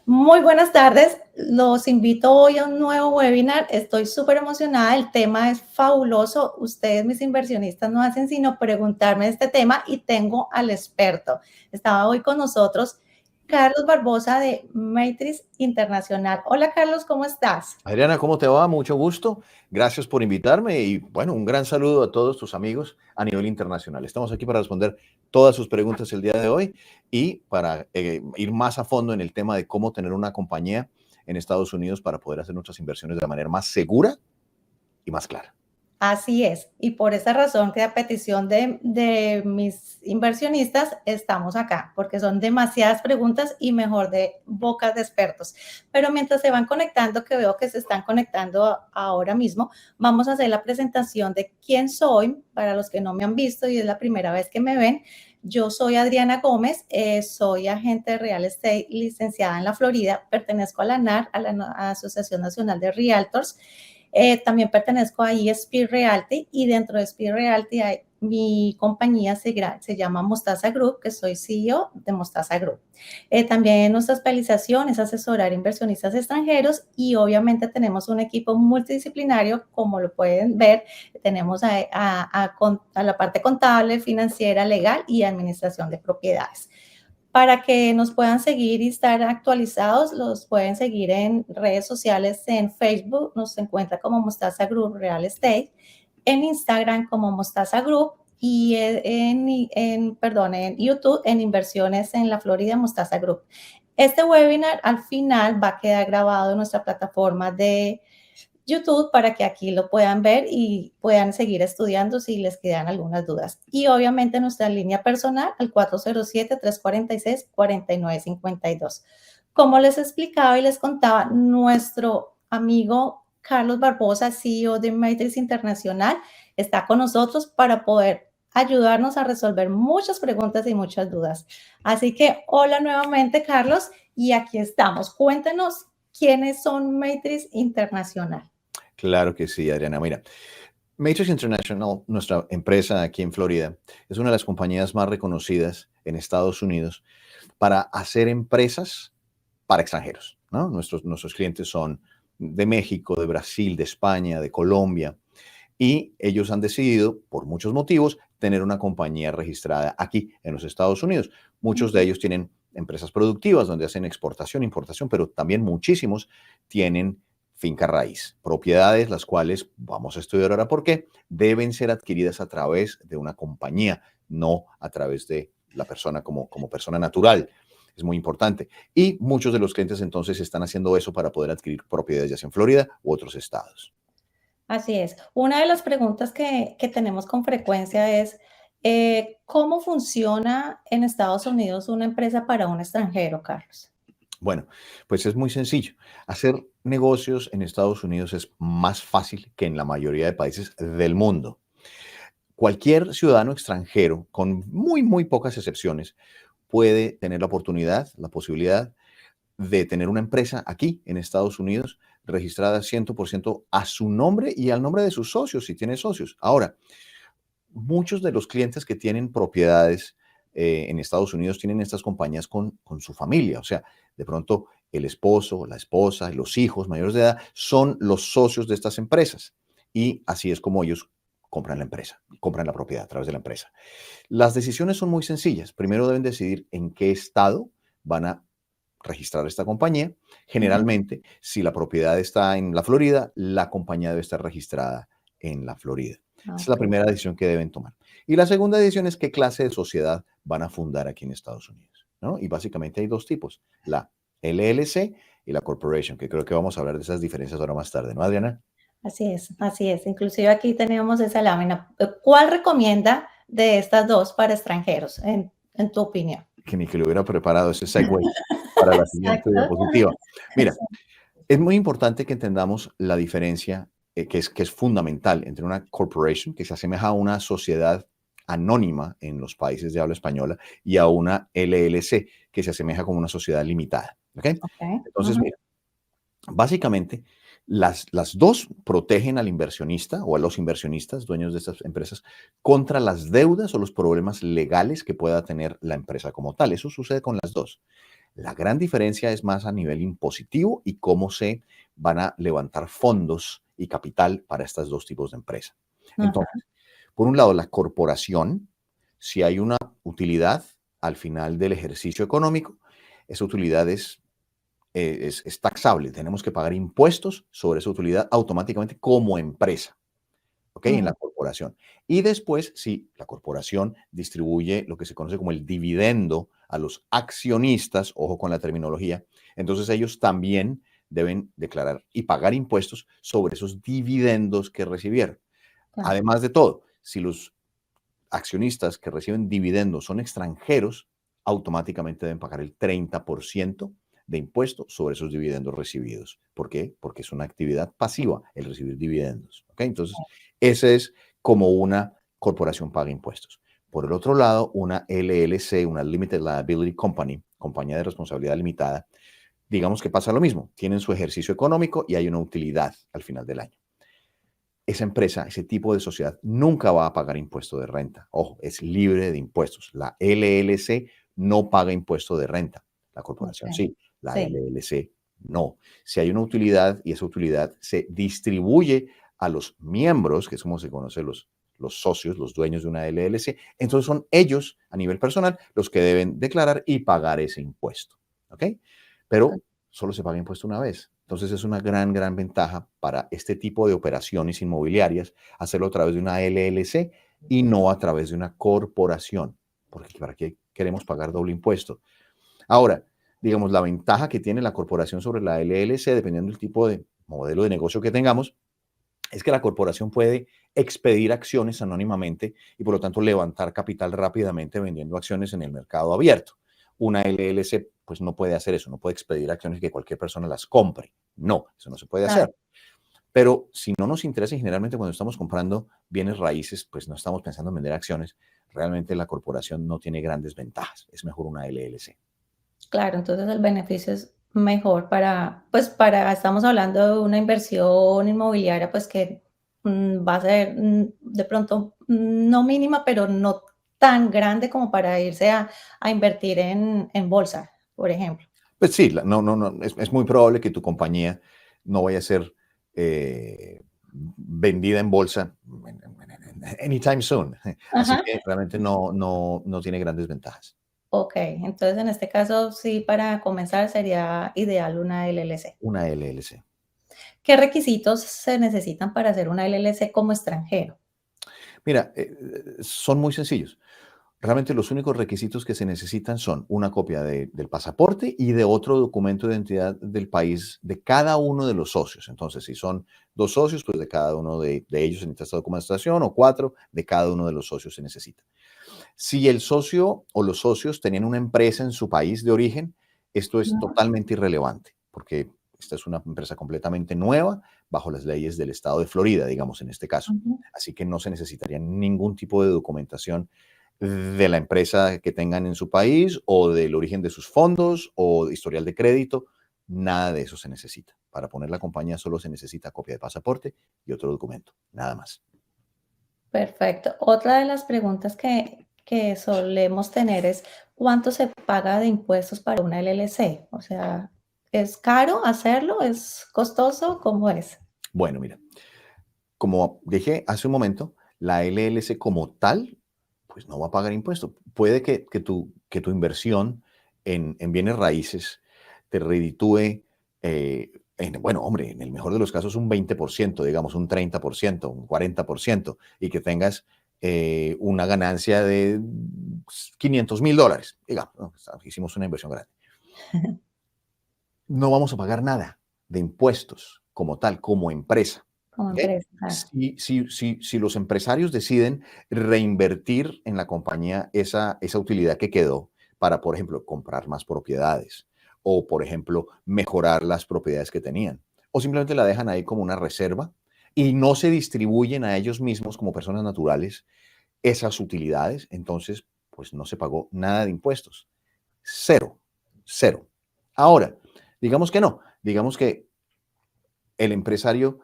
Muy buenas tardes. Los invito hoy a un nuevo webinar. Estoy súper emocionada. El tema es fabuloso. Ustedes, mis inversionistas, no hacen sino preguntarme este tema y tengo al experto. Estaba hoy con nosotros Carlos Barbosa de Matrix Internacional. Hola, Carlos, ¿cómo estás? Adriana, ¿cómo te va? Mucho gusto. Gracias por invitarme y bueno, un gran saludo a todos tus amigos a nivel internacional. Estamos aquí para responder todas sus preguntas el día de hoy y para ir más a fondo en el tema de cómo tener una compañía en Estados Unidos para poder hacer nuestras inversiones de la manera más segura y más clara. Así es, y por esa razón que a petición de mis inversionistas estamos acá, porque son demasiadas preguntas y mejor de bocas de expertos. Pero mientras se van conectando, que veo que se están conectando ahora mismo, vamos a hacer la presentación de quién soy, para los que no me han visto y es la primera vez que me ven. Yo soy Adriana Gómez, soy agente de real estate licenciada en la Florida, pertenezco a la ANAR, a la Asociación Nacional de Realtors. También pertenezco a ESP Realty y dentro de ESP Realty mi compañía se llama Mostaza Group, que soy CEO de Mostaza Group. También nuestra especialización es asesorar inversionistas extranjeros y obviamente tenemos un equipo multidisciplinario, como lo pueden ver. Tenemos a la parte contable, financiera, legal y administración de propiedades. Para que nos puedan seguir y estar actualizados, los pueden seguir en redes sociales, en Facebook, nos encuentra como Mostaza Group Real Estate, en Instagram como Mostaza Group y en YouTube en Inversiones en la Florida Mostaza Group. Este webinar al final va a quedar grabado en nuestra plataforma de YouTube para que aquí lo puedan ver y puedan seguir estudiando si les quedan algunas dudas. Y obviamente nuestra línea personal al 407-346-4952. Como les explicaba y les contaba, nuestro amigo Carlos Barbosa, CEO de Matrix Internacional, está con nosotros para poder ayudarnos a resolver muchas preguntas y muchas dudas. Así que hola nuevamente, Carlos, y aquí estamos. Cuéntenos quiénes son Matrix Internacional. Claro que sí, Adriana. Mira, Matrix International, nuestra empresa aquí en Florida, es una de las compañías más reconocidas en Estados Unidos para hacer empresas para extranjeros, ¿no? Nuestros clientes son de México, de Brasil, de España, de Colombia, y ellos han decidido, por muchos motivos, tener una compañía registrada aquí en los Estados Unidos. Muchos de ellos tienen empresas productivas donde hacen exportación, importación, pero también muchísimos tienen finca raíz, propiedades las cuales, vamos a estudiar ahora por qué, deben ser adquiridas a través de una compañía, no a través de la persona como persona natural. Es muy importante. Y muchos de los clientes entonces están haciendo eso para poder adquirir propiedades ya sea en Florida u otros estados. Así es. Una de las preguntas que tenemos con frecuencia es, ¿cómo funciona en Estados Unidos una empresa para un extranjero, Carlos? Bueno, pues es muy sencillo. Hacer negocios en Estados Unidos es más fácil que en la mayoría de países del mundo. Cualquier ciudadano extranjero, con muy pocas excepciones, puede tener la oportunidad, la posibilidad de tener una empresa aquí en Estados Unidos registrada 100% a su nombre y al nombre de sus socios, si tiene socios. Ahora, muchos de los clientes que tienen propiedades en Estados Unidos tienen estas compañías con su familia. O sea, de pronto el esposo, la esposa, los hijos mayores de edad son los socios de estas empresas. Y así es como ellos compran la empresa, compran la propiedad a través de la empresa. Las decisiones son muy sencillas. Primero deben decidir en qué estado van a registrar esta compañía. Generalmente, si la propiedad está en la Florida, la compañía debe estar registrada en la Florida. Esa es la Okay. primera decisión que deben tomar. Y la segunda decisión es qué clase de sociedad van a fundar aquí en Estados Unidos, ¿no? Y básicamente hay dos tipos, la LLC y la Corporation, que creo que vamos a hablar de esas diferencias ahora más tarde, ¿no, Adriana? Así es, así es. Inclusive aquí tenemos esa lámina. ¿Cuál recomienda de estas dos para extranjeros, en tu opinión? Que ni que lo hubiera preparado ese segue para la siguiente Exacto. diapositiva. Mira, Exacto. es muy importante que entendamos la diferencia que es fundamental entre una corporation, que se asemeja a una sociedad anónima en los países de habla española, y a una LLC, que se asemeja como una sociedad limitada. ¿Ok? Okay. Entonces, mira, básicamente, las dos protegen al inversionista o a los inversionistas, dueños de estas empresas, contra las deudas o los problemas legales que pueda tener la empresa como tal. Eso sucede con las dos. La gran diferencia es más a nivel impositivo y cómo se van a levantar fondos y capital para estos dos tipos de empresa. Ajá, Entonces, por un lado, la corporación, si hay una utilidad al final del ejercicio económico, esa utilidad es taxable. Tenemos que pagar impuestos sobre esa utilidad automáticamente como empresa, ¿ok? En ujú, la corporación. Y después, si la corporación distribuye lo que se conoce como el dividendo a los accionistas, ojo con la terminología, entonces ellos también deben declarar y pagar impuestos sobre esos dividendos que recibieron. claro, Además de todo, si los accionistas que reciben dividendos son extranjeros, automáticamente deben pagar el 30% de impuesto sobre esos dividendos recibidos. ¿Por qué? Porque es una actividad pasiva el recibir dividendos. ¿Ok? Entonces, ese es como una corporación paga impuestos. Por el otro lado, una LLC, una Limited Liability Company, compañía de responsabilidad limitada, digamos que pasa lo mismo. Tienen su ejercicio económico y hay una utilidad al final del año. Esa empresa, ese tipo de sociedad, nunca va a pagar impuesto de renta. Ojo, es libre de impuestos. La LLC no paga impuesto de renta. La corporación okey, sí, la sí, LLC no. Si hay una utilidad y esa utilidad se distribuye a los miembros, que es como se conoce los socios, los dueños de una LLC, entonces son ellos a nivel personal los que deben declarar y pagar ese impuesto. ¿Ok? Pero solo se paga impuesto una vez. Entonces es una gran ventaja para este tipo de operaciones inmobiliarias hacerlo a través de una LLC y no a través de una corporación, porque ¿para qué queremos pagar doble impuesto? Ahora, digamos, la ventaja que tiene la corporación sobre la LLC, dependiendo del tipo de modelo de negocio que tengamos, es que la corporación puede expedir acciones anónimamente y por lo tanto levantar capital rápidamente vendiendo acciones en el mercado abierto. Una LLC pues no puede hacer eso, no puede expedir acciones y que cualquier persona las compre. No, eso no se puede claro. hacer. Pero si no nos interesa, y generalmente cuando estamos comprando bienes raíces, pues no estamos pensando en vender acciones, realmente la corporación no tiene grandes ventajas. Es mejor una LLC. Claro, entonces el beneficio es mejor para, pues, para estamos hablando de una inversión inmobiliaria, pues, que, va a ser, de pronto, no mínima, pero no tan grande como para irse a invertir en bolsa, por ejemplo. Pues sí, no, es muy probable que tu compañía no vaya a ser vendida en bolsa anytime soon. Así Ajá. que realmente no tiene grandes ventajas. Okey, entonces en este caso sí, para comenzar sería ideal una LLC. Una LLC. ¿Qué requisitos se necesitan para hacer una LLC como extranjero? Mira, son muy sencillos. Realmente los únicos requisitos que se necesitan son una copia del pasaporte y de otro documento de identidad del país de cada uno de los socios. Entonces, si son dos socios, pues de cada uno de ellos se necesita esta documentación o cuatro, de cada uno de los socios se necesita. Si el socio o los socios tenían una empresa en su país de origen, esto es Ujú, totalmente irrelevante porque esta es una empresa completamente nueva bajo las leyes del estado de Florida, digamos en este caso. ujú. Así que no se necesitaría ningún tipo de documentación de la empresa que tengan en su país o del origen de sus fondos o de historial de crédito. Nada de eso se necesita. Para poner la compañía solo se necesita copia de pasaporte y otro documento, nada más. Perfecto. Otra de las preguntas que solemos tener es, ¿cuánto se paga de impuestos para una LLC? O sea, ¿es caro hacerlo? ¿Es costoso? ¿Cómo es? Bueno, mira, como dije hace un momento, la LLC como tal, pues no va a pagar impuesto. Puede que tu inversión en bienes raíces te reditúe, bueno, hombre, en el mejor de los casos un 20%, digamos un 30%, un 40%, y que tengas una ganancia de $500,000, digamos, ¿no? Hicimos una inversión grande. No vamos a pagar nada de impuestos como tal, como empresa. Como ¿Ok? empresa, claro. Si los empresarios deciden reinvertir en la compañía esa utilidad que quedó para, por ejemplo, comprar más propiedades o, por ejemplo, mejorar las propiedades que tenían, o simplemente la dejan ahí como una reserva y no se distribuyen a ellos mismos como personas naturales esas utilidades, entonces, pues no se pagó nada de impuestos. Cero, cero. Ahora, digamos que no, digamos que el empresario,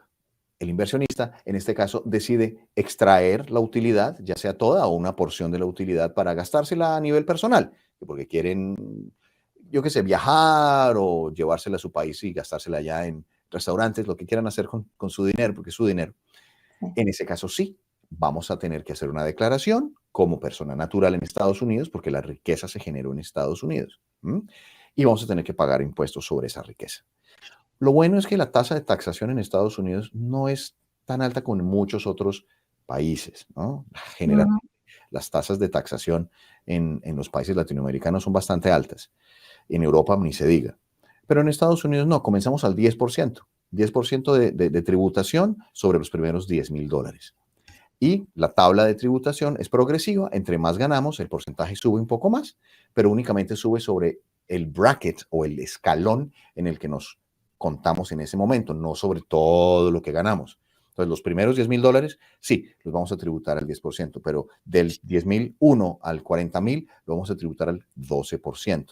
el inversionista, en este caso, decide extraer la utilidad, ya sea toda o una porción de la utilidad para gastársela a nivel personal, porque quieren yo qué sé, viajar o llevársela a su país y gastársela allá en restaurantes, lo que quieran hacer con su dinero, porque es su dinero. Sí. En ese caso sí, vamos a tener que hacer una declaración como persona natural en Estados Unidos, porque la riqueza se generó en Estados Unidos. ¿M? Y vamos a tener que pagar impuestos sobre esa riqueza. Lo bueno es que la tasa de taxación en Estados Unidos no es tan alta como en muchos otros países, ¿no? Ujú. Generalmente las tasas de taxación en los países latinoamericanos son bastante altas. En Europa ni se diga. Pero en Estados Unidos no, comenzamos al 10%. 10% de tributación sobre los primeros $10,000. Y la tabla de tributación es progresiva. Entre más ganamos, el porcentaje sube un poco más, pero únicamente sube sobre el bracket o el escalón en el que nos contamos en ese momento, no sobre todo lo que ganamos. Entonces, los primeros $10,000, sí, los vamos a tributar al 10%, pero del 10,001 al 40,000 lo vamos a tributar al 12%.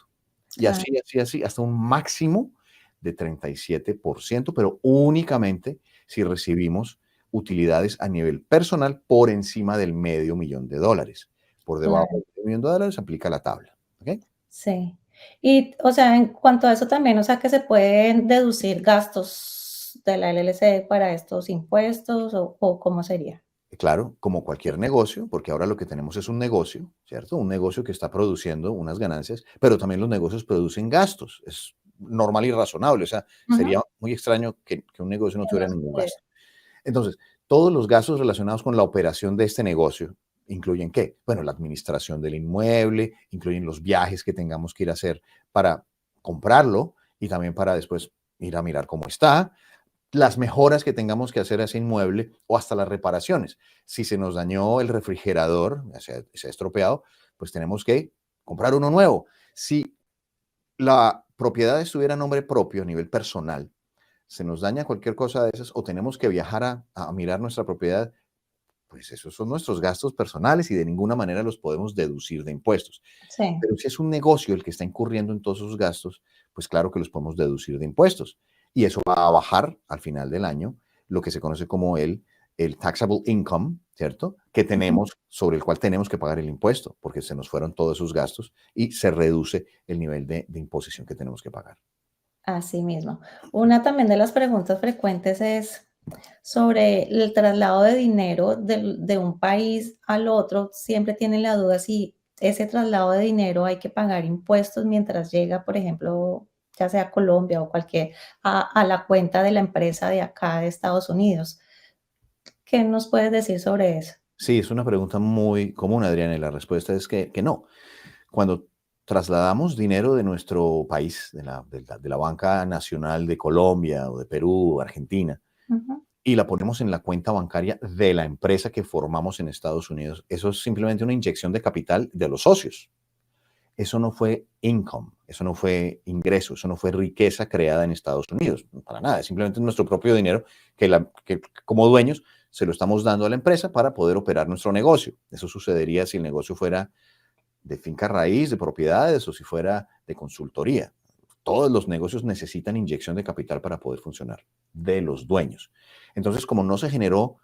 Y Ah, así, hasta un máximo de 37%, pero únicamente si recibimos utilidades a nivel personal por encima del $500,000. Por debajo claro, del $500,000 aplica la tabla. ¿Ok? sí. Y, o sea, en cuanto a eso también, o sea, que se pueden deducir gastos de la LLC para estos impuestos o ¿cómo sería? Claro, como cualquier negocio, porque ahora lo que tenemos es un negocio, ¿cierto? Un negocio que está produciendo unas ganancias, pero también los negocios producen gastos. Es normal y razonable. O sea, Ujú. sería muy extraño que un negocio no Que no tuviera se ningún pudiera. gasto. Entonces, todos los gastos relacionados con la operación de este negocio incluyen ¿qué? Bueno, la administración del inmueble, incluyen los viajes que tengamos que ir a hacer para comprarlo y también para después ir a mirar cómo está, las mejoras que tengamos que hacer a ese inmueble o hasta las reparaciones. Si se nos dañó el refrigerador, se ha estropeado, pues tenemos que comprar uno nuevo. Si la propiedad estuviera a nombre propio a nivel personal, se nos daña cualquier cosa de esas o tenemos que viajar a mirar nuestra propiedad, pues esos son nuestros gastos personales y de ninguna manera los podemos deducir de impuestos. Sí. Pero si es un negocio el que está incurriendo en todos esos gastos, pues claro que los podemos deducir de impuestos. Y eso va a bajar al final del año lo que se conoce como el taxable income, ¿cierto? Que Ujú. tenemos, sobre el cual tenemos que pagar el impuesto, porque se nos fueron todos esos gastos y se reduce el nivel de imposición que tenemos que pagar. Así mismo. Una también de las preguntas frecuentes es sobre el traslado de dinero de un país al otro. Siempre tienen la duda si ese traslado de dinero hay que pagar impuestos mientras llega, por ejemplo, ya sea a Colombia o cualquier, a la cuenta de la empresa de acá de Estados Unidos. ¿Qué nos puedes decir sobre eso? Sí, es una pregunta muy común, Adriana, y la respuesta es que no. Cuando trasladamos dinero de nuestro país, de la banca nacional de Colombia o de Perú o Argentina, Ujú. y la ponemos en la cuenta bancaria de la empresa que formamos en Estados Unidos, eso es simplemente una inyección de capital de los socios. Eso no fue income, eso no fue ingreso, eso no fue riqueza creada en Estados Unidos, para nada, es simplemente nuestro propio dinero que como dueños se lo estamos dando a la empresa para poder operar nuestro negocio. Eso sucedería si el negocio fuera de finca raíz, de propiedades o si fuera de consultoría. Todos los negocios necesitan inyección de capital para poder funcionar, de los dueños. Entonces, como no se generó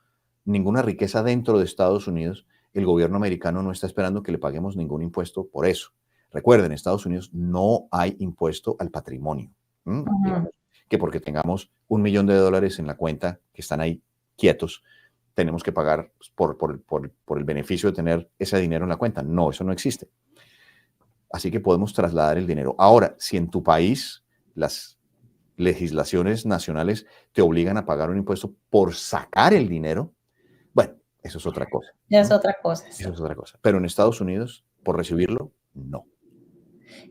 ninguna riqueza dentro de Estados Unidos, el gobierno americano no está esperando que le paguemos ningún impuesto por eso. Recuerden, en Estados Unidos no hay impuesto al patrimonio. Ujú. Digamos que porque tengamos $1,000,000 en la cuenta que están ahí quietos, tenemos que pagar por el beneficio de tener ese dinero en la cuenta. No, eso no existe. Así que podemos trasladar el dinero. Ahora, si en tu país las legislaciones nacionales te obligan a pagar un impuesto por sacar el dinero, bueno, eso es otra cosa, Ya es ¿no? otra cosa, Eso sí. es otra cosa. Pero en Estados Unidos, por recibirlo, no.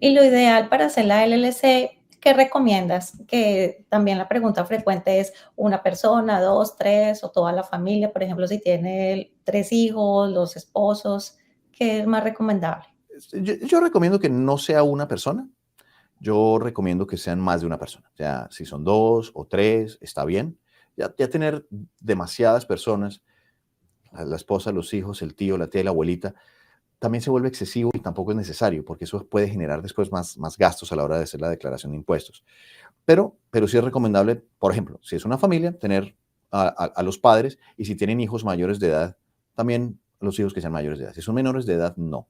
Y lo ideal para hacer la LLC, ¿qué recomiendas? Que también la pregunta frecuente es una persona, dos, tres o toda la familia. Por ejemplo, si tiene tres hijos, los esposos, ¿qué es más recomendable? Yo recomiendo que no sea una persona. Yo recomiendo que sean más de una persona. O sea, si son dos o tres, está bien. Ya tener demasiadas personas, la esposa, los hijos, el tío, la tía y la abuelita, también se vuelve excesivo y tampoco es necesario, porque eso puede generar después más gastos a la hora de hacer la declaración de impuestos. Pero sí es recomendable, por ejemplo, si es una familia, tener a los padres y si tienen hijos mayores de edad, también los hijos que sean mayores de edad. Si son menores de edad, no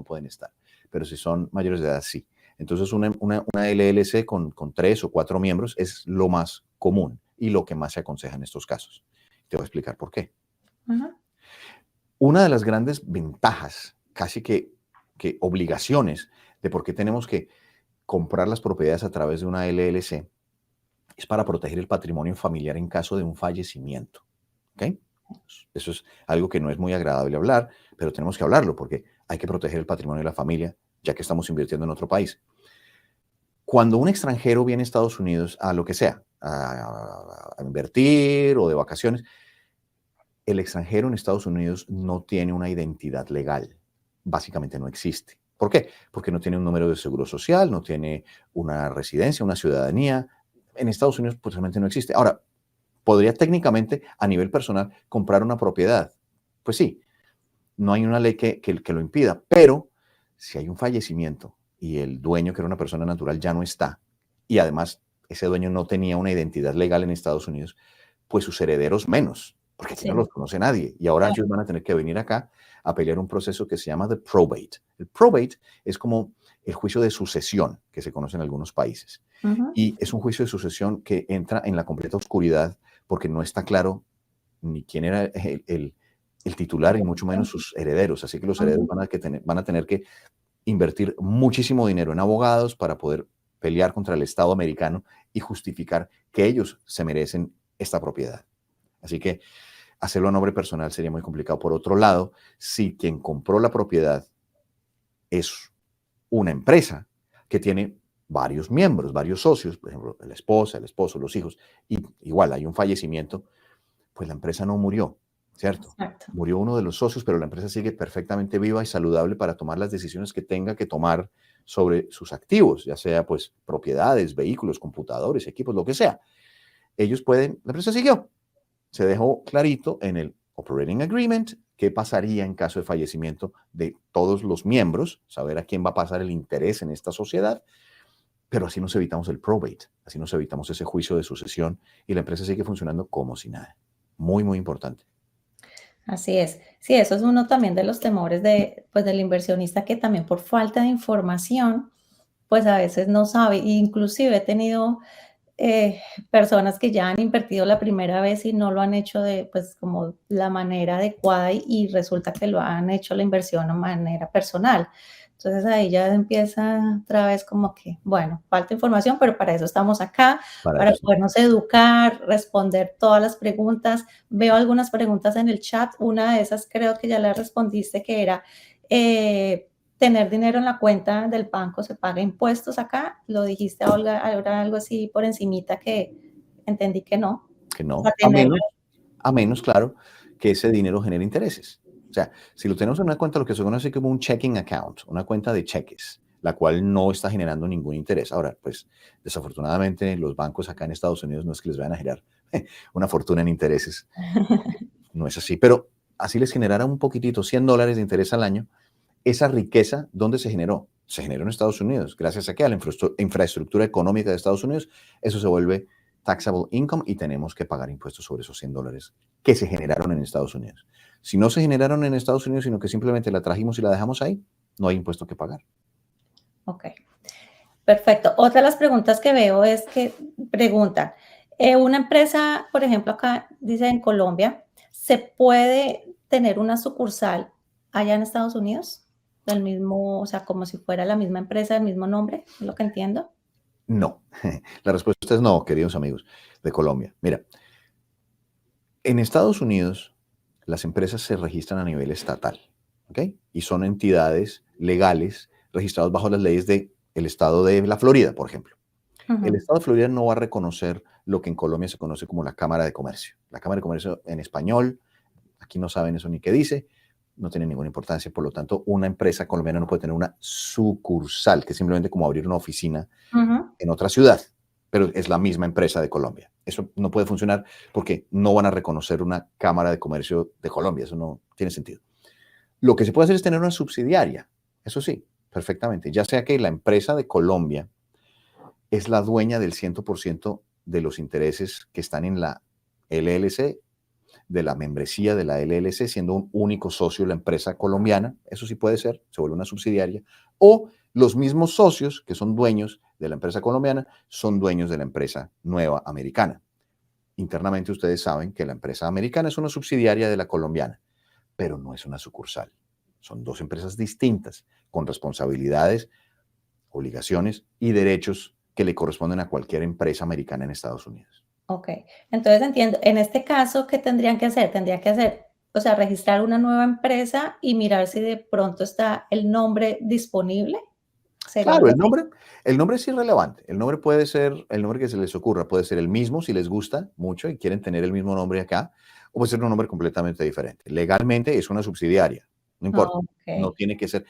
pueden estar. Pero si son mayores de edad, sí. Entonces, una LLC con 3 o 4 miembros es lo más común y lo que más se aconseja en estos casos. Te voy a explicar por qué. Ajá. Una de las grandes ventajas, casi que obligaciones de por qué tenemos que comprar las propiedades a través de una LLC es para proteger el patrimonio familiar en caso de un fallecimiento. ¿Ok? Eso es algo que no es muy agradable hablar, pero tenemos que hablarlo porque hay que proteger el patrimonio de la familia, ya que estamos invirtiendo en otro país. Cuando un extranjero viene a Estados Unidos a lo que sea, a invertir o de vacaciones, el extranjero en Estados Unidos no tiene una identidad legal. Básicamente no existe. ¿Por qué? Porque no tiene un número de seguro social, no tiene una residencia, una ciudadanía. En Estados Unidos, pues realmente no existe. Ahora, ¿podría técnicamente, a nivel personal, comprar una propiedad? Pues sí, no hay una ley que lo impida, pero si hay un fallecimiento y el dueño, que era una persona natural, ya no está, y además ese dueño no tenía una identidad legal en Estados Unidos, pues sus herederos menos, porque aquí no Sí, los conoce nadie. Y ahora claro. ellos van a tener que venir acá a pelear un proceso que se llama the probate. El probate es como el juicio de sucesión que se conoce en algunos países. Ujú. Y es un juicio de sucesión que entra en la completa oscuridad porque no está claro ni quién era el titular y mucho menos sus herederos. Así que los herederos Ujú. van a tener que invertir muchísimo dinero en abogados para poder pelear contra el Estado americano y justificar que ellos se merecen esta propiedad. Así que hacerlo a nombre personal sería muy complicado. Por otro lado, si quien compró la propiedad es una empresa que tiene varios miembros, varios socios, por ejemplo, la esposa, el esposo, los hijos, y igual hay un fallecimiento, pues la empresa no murió, ¿cierto? Exacto. Murió uno de los socios, pero la empresa sigue perfectamente viva y saludable para tomar las decisiones que tenga que tomar sobre sus activos, ya sea pues propiedades, vehículos, computadores, equipos, lo que sea. Ellos pueden, la empresa siguió, se dejó clarito en el Operating Agreement qué pasaría en caso de fallecimiento de todos los miembros, saber a quién va a pasar el interés en esta sociedad, pero así nos evitamos el probate, así nos evitamos ese juicio de sucesión y la empresa sigue funcionando como si nada. Muy, muy importante. Así es. Sí, eso es uno también de los temores de, pues, del inversionista que también por falta de información, pues a veces no sabe. Inclusive he tenido personas que ya han invertido la primera vez y no lo han hecho de, pues, como la manera adecuada y resulta que lo han hecho la inversión de manera personal. Entonces ahí ya empieza otra vez como que, bueno, falta información, pero para eso estamos acá, Para para eso sí. podernos educar, responder todas las preguntas. Veo algunas preguntas en el chat. Una de esas creo que ya la respondiste, que era, tener dinero en la cuenta del banco, ¿se paga impuestos acá? Lo dijiste, Olga, ahora algo así por encimita que entendí que no. Que O sea, no, tenerlo. a menos, claro, que ese dinero genere intereses. O sea, si lo tenemos en una cuenta, lo que se conoce como un checking account, una cuenta de cheques, la cual no está generando ningún interés. Ahora, pues, desafortunadamente, los bancos acá en Estados Unidos no es que les vayan a generar una fortuna en intereses, no es así, pero así les generara un poquitito, $100 de interés al año, esa riqueza, ¿dónde se generó? Se generó en Estados Unidos. Gracias a que a la infraestructura económica de Estados Unidos, eso se vuelve taxable income y tenemos que pagar impuestos sobre esos $100 que se generaron en Estados Unidos. Si no se generaron en Estados Unidos, sino que simplemente la trajimos y la dejamos ahí, no hay impuesto que pagar. Ok, perfecto. Otra de las preguntas que veo es que preguntan, una empresa, por ejemplo, acá dice en Colombia, ¿se puede tener una sucursal allá en Estados Unidos? Del mismo, o sea, como si fuera la misma empresa, el mismo nombre, es lo que entiendo. No. La respuesta es no, queridos amigos de Colombia. Mira, en Estados Unidos, las empresas se registran a nivel estatal, ¿ok? Y son entidades legales registradas bajo las leyes del estado de la Florida, por ejemplo. El Ujú. estado de Florida no va a reconocer lo que en Colombia se conoce como la Cámara de Comercio. La Cámara de Comercio en español, aquí no saben eso ni qué dice, no tiene ninguna importancia. Por lo tanto, una empresa colombiana no puede tener una sucursal, que es simplemente como abrir una oficina Ujú. en otra ciudad, pero es la misma empresa de Colombia. Eso no puede funcionar porque no van a reconocer una Cámara de Comercio de Colombia. Eso no tiene sentido. Lo que se puede hacer es tener una subsidiaria. Eso sí, perfectamente. Ya sea que la empresa de Colombia es la dueña del 100% de los intereses que están en la LLC, de la membresía de la LLC, siendo un único socio la empresa colombiana, eso sí puede ser, se vuelve una subsidiaria, o los mismos socios que son dueños de la empresa colombiana son dueños de la empresa nueva americana. Internamente ustedes saben que la empresa americana es una subsidiaria de la colombiana, pero no es una sucursal. Son dos empresas distintas, con responsabilidades, obligaciones y derechos que le corresponden a cualquier empresa americana en Estados Unidos. Ok, entonces entiendo. En este caso, ¿qué tendrían que hacer? Tendrían que hacer, o sea, registrar una nueva empresa y mirar si de pronto está el nombre disponible. ¿Sería Claro, algo así? el nombre es irrelevante. El nombre puede ser el nombre que se les ocurra, puede ser el mismo si les gusta mucho y quieren tener el mismo nombre acá, o puede ser un nombre completamente diferente. Legalmente es una subsidiaria, no importa, no Ok, tiene que ser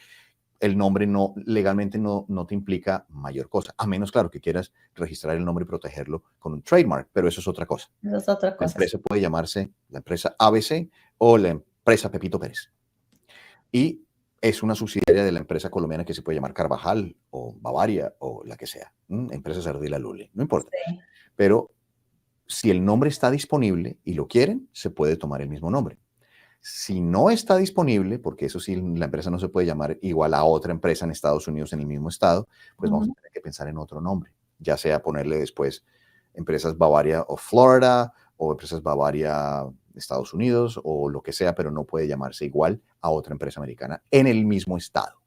el nombre, no legalmente no te implica mayor cosa, a menos, claro, que quieras registrar el nombre y protegerlo con un trademark, pero eso es otra cosa. eso es otra La cosa. Sí. empresa puede llamarse la empresa ABC o la empresa Pepito Pérez. Y es una subsidiaria de la empresa colombiana que se puede llamar Carvajal o Bavaria o la que sea, empresa Ardila Lule, no importa. Sí. Pero si el nombre está disponible y lo quieren, se puede tomar el mismo nombre. Si no está disponible, porque eso sí, la empresa no se puede llamar igual a otra empresa en Estados Unidos en el mismo estado, pues vamos a Ujú. tener que pensar en otro nombre, ya sea ponerle después empresas Bavaria o Florida o empresas Bavaria Estados Unidos o lo que sea, pero no puede llamarse igual a otra empresa americana en el mismo estado.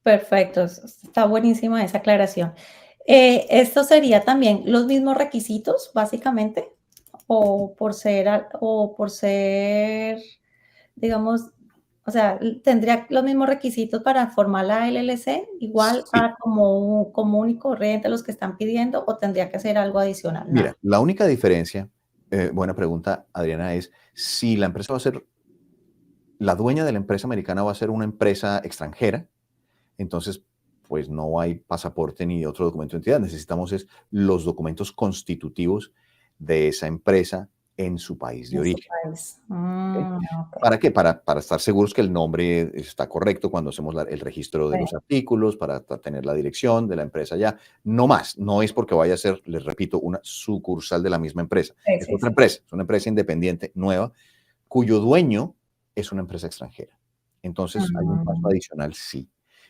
Perfecto, está buenísima esa aclaración. ¿Esto sería también los mismos requisitos, básicamente? O por ser, digamos, o sea, ¿tendría los mismos requisitos para formar la LLC, igual Sí, a como común y corriente los que están pidiendo, o tendría que ser algo adicional? mira, Nada. la única diferencia, buena pregunta, Adriana, es si la empresa va a ser, la dueña de la empresa americana va a ser una empresa extranjera. Entonces, pues no hay pasaporte ni otro documento de identidad. Necesitamos es los documentos constitutivos de esa empresa en su país de En su origen. país. ¿Ok? Okey. ¿Para qué? Para estar seguros que el nombre está correcto cuando hacemos el registro de Sí, los artículos, para tener la dirección de la empresa ya. No más, no es porque vaya a ser, les repito, una sucursal de la misma empresa. sí, Es sí, otra sí. empresa, es una empresa independiente nueva cuyo dueño es una empresa extranjera. Entonces, hay un paso Mm, adicional, sí,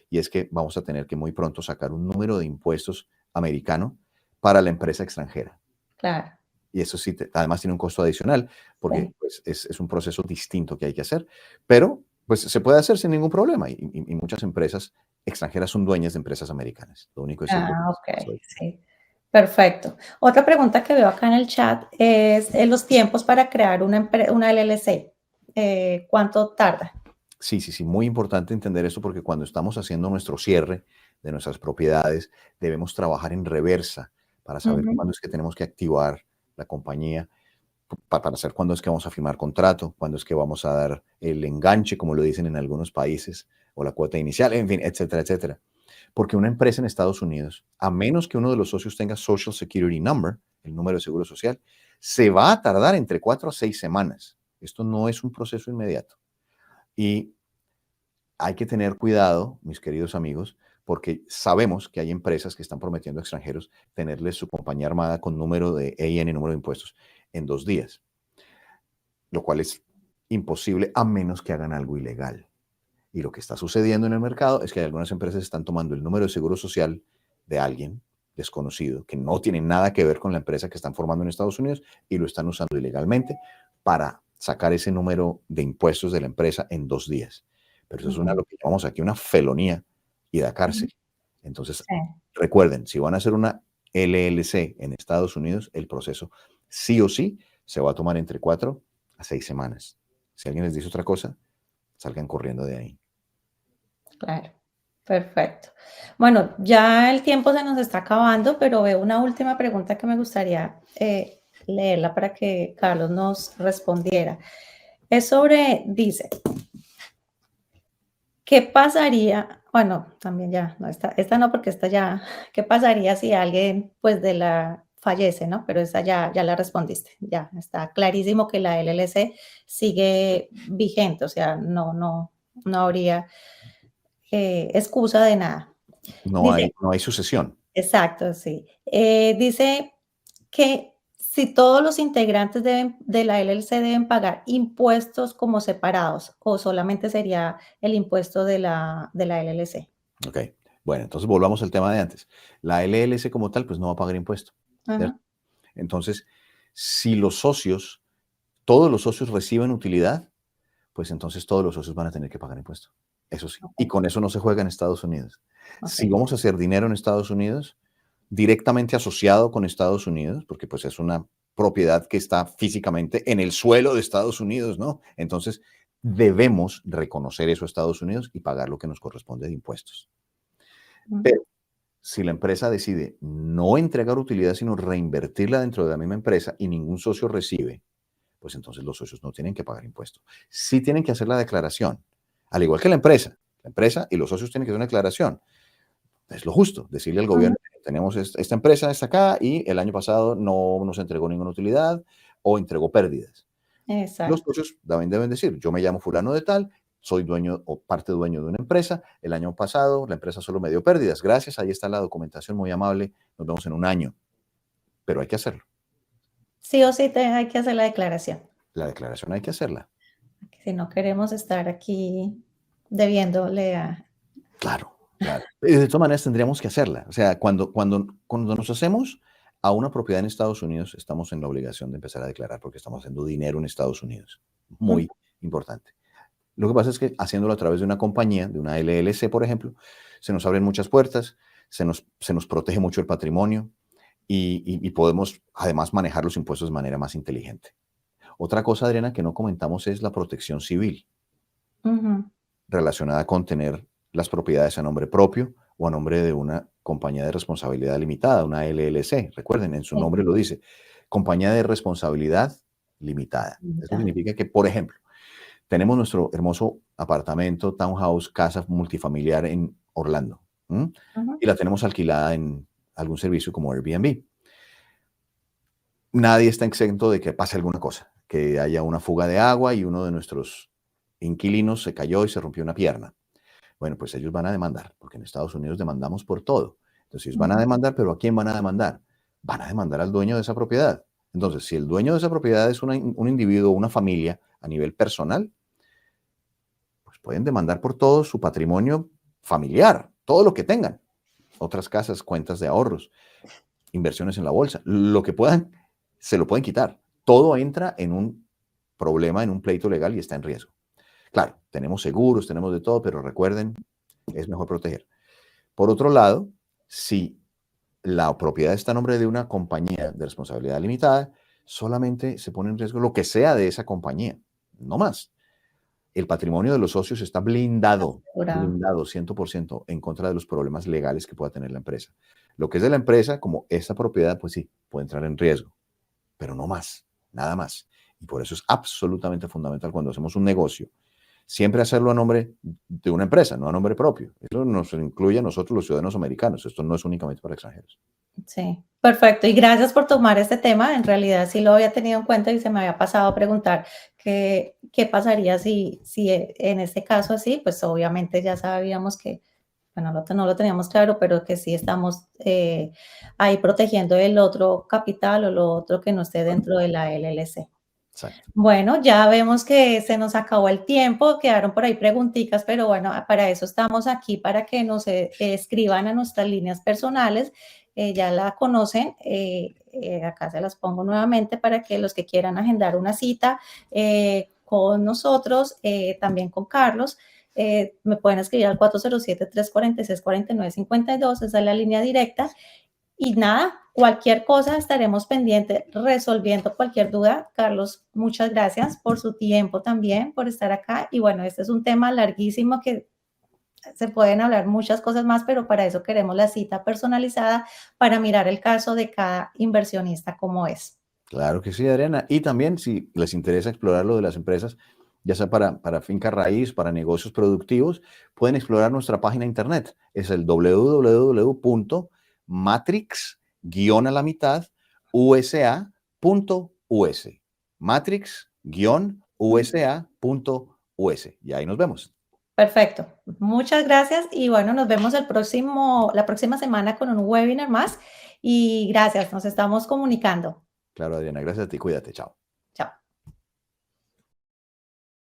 y es que vamos a tener que muy pronto sacar un número de impuestos americano para la empresa extranjera. claro, Y eso sí, además tiene un costo adicional, porque sí. pues, es un proceso distinto que hay que hacer, pero pues se puede hacer sin ningún problema y muchas empresas extranjeras son dueñas de empresas americanas. Lo único es ese paso Okey, adicional. sí. Perfecto. Otra pregunta que veo acá en el chat es, los tiempos para crear una LLC, ¿cuánto tarda? Sí, sí, sí, muy importante entender eso porque cuando estamos haciendo nuestro cierre de nuestras propiedades, debemos trabajar en reversa para saber Ujú. cuándo es que tenemos que activar la compañía, para saber cuándo es que vamos a firmar contrato, cuándo es que vamos a dar el enganche, como lo dicen en algunos países, o la cuota inicial, en fin, etcétera, etcétera. Porque una empresa en Estados Unidos, a menos que uno de los socios tenga Social Security Number, el número de seguro social, se va a tardar entre 4 a 6 semanas. Esto no es un proceso inmediato. Y hay que tener cuidado, mis queridos amigos, porque sabemos que hay empresas que están prometiendo a extranjeros tenerles su compañía armada con número de EIN, número de impuestos, en 2 días, lo cual es imposible a menos que hagan algo ilegal. Y lo que está sucediendo en el mercado es que algunas empresas están tomando el número de seguro social de alguien desconocido, que no tiene nada que ver con la empresa que están formando en Estados Unidos, y lo están usando ilegalmente para sacar ese número de impuestos de la empresa en 2 días. Pero eso es Ujú, lo que llamamos aquí una felonía y da ujú. cárcel. Entonces, Sí, recuerden, si van a hacer una LLC en Estados Unidos, el proceso sí o sí se va a tomar entre 4 a 6 semanas. Si alguien les dice otra cosa, salgan corriendo de ahí. claro. Perfecto. Bueno, ya el tiempo se nos está acabando, pero veo una última pregunta que me gustaría, leerla para que Carlos nos respondiera. Es sobre, dice: ¿qué pasaría? Bueno, también ya, no, esta no, porque esta ya, ¿qué pasaría si alguien, pues, de la fallece, no? Pero esa ya la respondiste, ya está clarísimo que la LLC sigue vigente, o sea, no habría, excusa de nada. Dice, No hay sucesión. exacto, sí. Dice que si todos los integrantes de la LLC deben pagar impuestos como separados, o solamente sería el impuesto de la LLC. Ok. Bueno, entonces volvamos al tema de antes. La LLC como tal, pues no va a pagar impuesto. ¿Cierto? Ajá. Entonces, si los socios, todos los socios reciben utilidad, pues entonces todos los socios van a tener que pagar impuesto. Eso sí. Y Ok, con eso no se juega en Estados Unidos. Si ok. vamos a hacer dinero en Estados Unidos, directamente asociado con Estados Unidos, porque pues es una propiedad que está físicamente en el suelo de Estados Unidos, ¿no? Entonces, debemos reconocer eso a Estados Unidos y pagar lo que nos corresponde de impuestos. Ujú. Pero si la empresa decide no entregar utilidad, sino reinvertirla dentro de la misma empresa y ningún socio recibe, pues entonces los socios no tienen que pagar impuestos. Sí tienen que hacer la declaración, al igual que la empresa. La empresa y los socios tienen que hacer una declaración. Es lo justo, decirle al Ujú. gobierno, tenemos esta empresa, está acá, y el año pasado no nos entregó ninguna utilidad o entregó pérdidas. Los Exacto. socios también deben decir, yo me llamo fulano de tal, soy dueño o parte dueño de una empresa, el año pasado la empresa solo me dio pérdidas, gracias, ahí está la documentación muy amable, nos vemos en un año, pero hay que hacerlo, Sí o sí hay que hacer la declaración, la declaración hay que hacerla. porque si no queremos estar aquí debiéndole a... Claro, claro. Y de todas maneras tendríamos que hacerla. O sea, cuando nos hacemos a una propiedad en Estados Unidos, estamos en la obligación de empezar a declarar porque estamos haciendo dinero en Estados Unidos. Ujú. Muy importante. Lo que pasa es que haciéndolo a través de una compañía, de una LLC, por ejemplo, se nos abren muchas puertas, se nos protege mucho el patrimonio y podemos además manejar los impuestos de manera más inteligente. Otra cosa, Adriana, que no comentamos es la protección civil Ujú. relacionada con tener las propiedades a nombre propio o a nombre de una compañía de responsabilidad limitada, una LLC. Recuerden, en su Sí, nombre lo dice, compañía de responsabilidad limitada. Eso limitada. significa que, por ejemplo, tenemos nuestro hermoso apartamento, townhouse, casa multifamiliar en Orlando, ¿m? Ujú. Y la tenemos alquilada en algún servicio como Airbnb. Nadie está exento de que pase alguna cosa, que haya una fuga de agua y uno de nuestros inquilinos se cayó y se rompió una pierna. Bueno, pues ellos van a demandar, porque en Estados Unidos demandamos por todo. Entonces, ellos van a Ujú. demandar, pero ¿a quién van a demandar? Van a demandar al dueño de esa propiedad. Entonces, si el dueño de esa propiedad es un individuo, una familia a nivel personal, pues pueden demandar por todo su patrimonio familiar, todo lo que tengan. Otras casas, cuentas de ahorros, inversiones en la bolsa, lo que puedan, se lo pueden quitar. Todo entra en un problema, en un pleito legal y está en riesgo. Claro, tenemos seguros, tenemos de todo, pero recuerden, es mejor proteger. Por otro lado, si la propiedad está a nombre de una compañía de responsabilidad limitada, solamente se pone en riesgo lo que sea de esa compañía, no más. El patrimonio de los socios está blindado, Asegurado. blindado 100% en contra de los problemas legales que pueda tener la empresa. Lo que es de la empresa, como esta propiedad, pues sí, puede entrar en riesgo, pero no más, nada más. Y por eso es absolutamente fundamental cuando hacemos un negocio, siempre hacerlo a nombre de una empresa, no a nombre propio. Eso nos incluye a nosotros los ciudadanos americanos. Esto no es únicamente para extranjeros. Sí, perfecto. Y gracias por tomar este tema. En realidad sí lo había tenido en cuenta y se me había pasado a preguntar qué pasaría si en este caso así, pues obviamente ya sabíamos que, bueno, no lo teníamos claro, pero que sí estamos ahí protegiendo el otro capital o lo otro que no esté dentro de la LLC. Exacto. Bueno, ya vemos que se nos acabó el tiempo, quedaron por ahí preguntitas, pero bueno, para eso estamos aquí, para que nos escriban a nuestras líneas personales. Ya la conocen, acá se las pongo nuevamente para que los que quieran agendar una cita con nosotros, también con Carlos, me pueden escribir al 407-346-4952, esa es la línea directa. Y nada, cualquier cosa estaremos pendientes resolviendo cualquier duda. Carlos, muchas gracias por su tiempo también, por estar acá. Y bueno, este es un tema larguísimo que se pueden hablar muchas cosas más, pero para eso queremos la cita personalizada para mirar el caso de cada inversionista como es. Claro que sí, Adriana. Y también, si les interesa explorar lo de las empresas, ya sea para finca raíz, para negocios productivos, pueden explorar nuestra página de internet. Es el www.matrix-a la mitad usa.us. Matrix-usa.us. Y ahí nos vemos. Perfecto. Muchas gracias y bueno, nos vemos la próxima semana con un webinar más y gracias, nos estamos comunicando. Claro, Adriana. Gracias a ti. Cuídate. Chao.